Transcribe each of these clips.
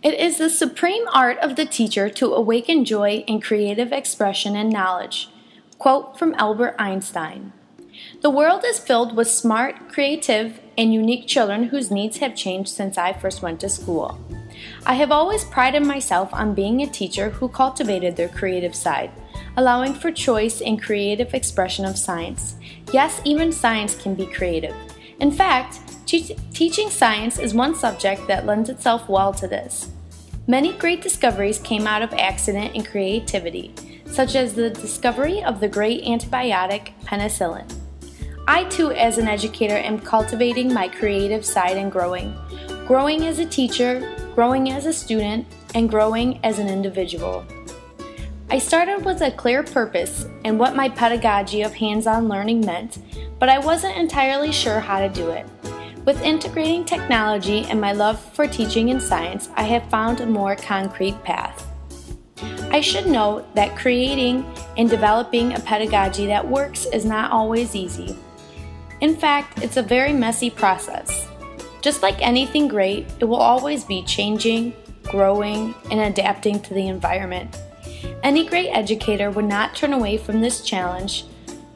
It is the supreme art of the teacher to awaken joy in creative expression and knowledge. Quote from Albert Einstein. The world is filled with smart, creative, and unique children whose needs have changed since I first went to school. I have always prided myself on being a teacher who cultivated their creative side, allowing for choice and creative expression of science. Yes, even science can be creative. In fact, teaching science is one subject that lends itself well to this. Many great discoveries came out of accident and creativity, such as the discovery of the great antibiotic penicillin. I too, as an educator, am cultivating my creative side and growing as a teacher, growing as a student, and growing as an individual. I started with a clear purpose and what my pedagogy of hands-on learning meant, but I wasn't entirely sure how to do it. With integrating technology and my love for teaching and science, I have found a more concrete path. I should note that creating and developing a pedagogy that works is not always easy. In fact, it's a very messy process. Just like anything great, it will always be changing, growing, and adapting to the environment. Any great educator would not turn away from this challenge,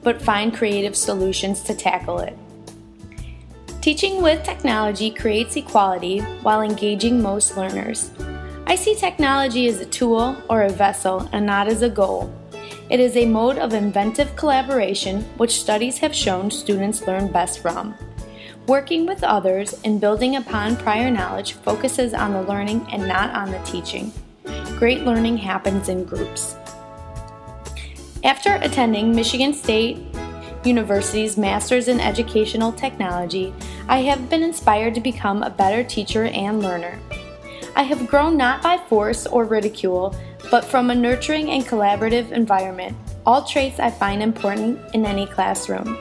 but find creative solutions to tackle it. Teaching with technology creates equality while engaging most learners. I see technology as a tool or a vessel and not as a goal. It is a mode of inventive collaboration which studies have shown students learn best from. Working with others and building upon prior knowledge focuses on the learning and not on the teaching. Great learning happens in groups. After attending Michigan State University's Master's in Educational Technology, I have been inspired to become a better teacher and learner. I have grown not by force or ridicule, but from a nurturing and collaborative environment, all traits I find important in any classroom.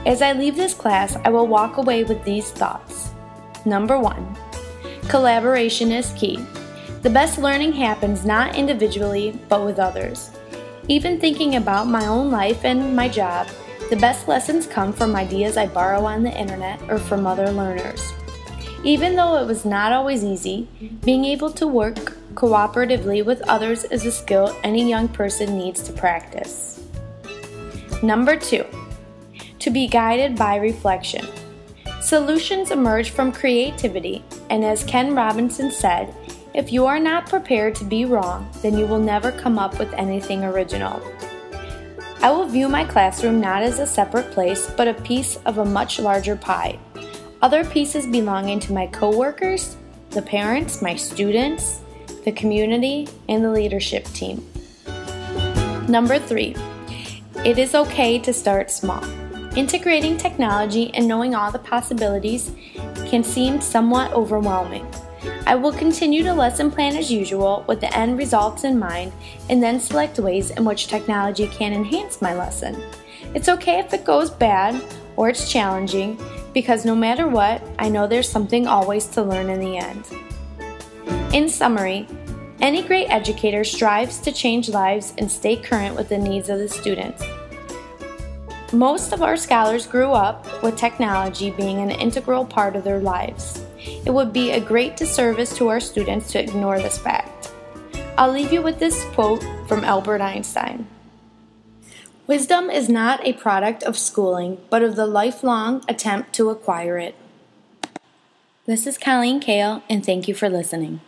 As I leave this class, I will walk away with these thoughts. Number 1, collaboration is key. The best learning happens not individually, but with others. Even thinking about my own life and my job, the best lessons come from ideas I borrow on the internet or from other learners. Even though it was not always easy, being able to work cooperatively with others is a skill any young person needs to practice. Number 2, to be guided by reflection. Solutions emerge from creativity, and as Ken Robinson said, if you are not prepared to be wrong, then you will never come up with anything original. I will view my classroom not as a separate place, but a piece of a much larger pie. Other pieces belonging to my coworkers, the parents, my students, the community, and the leadership team. Number 3, it is okay to start small. Integrating technology and knowing all the possibilities can seem somewhat overwhelming. I will continue to lesson plan as usual with the end results in mind and then select ways in which technology can enhance my lesson. It's okay if it goes bad or it's challenging, because no matter what, I know there's something always to learn in the end. In summary, any great educator strives to change lives and stay current with the needs of the students. Most of our scholars grew up with technology being an integral part of their lives. It would be a great disservice to our students to ignore this fact. I'll leave you with this quote from Albert Einstein. Wisdom is not a product of schooling, but of the lifelong attempt to acquire it. This is Kayl, and thank you for listening.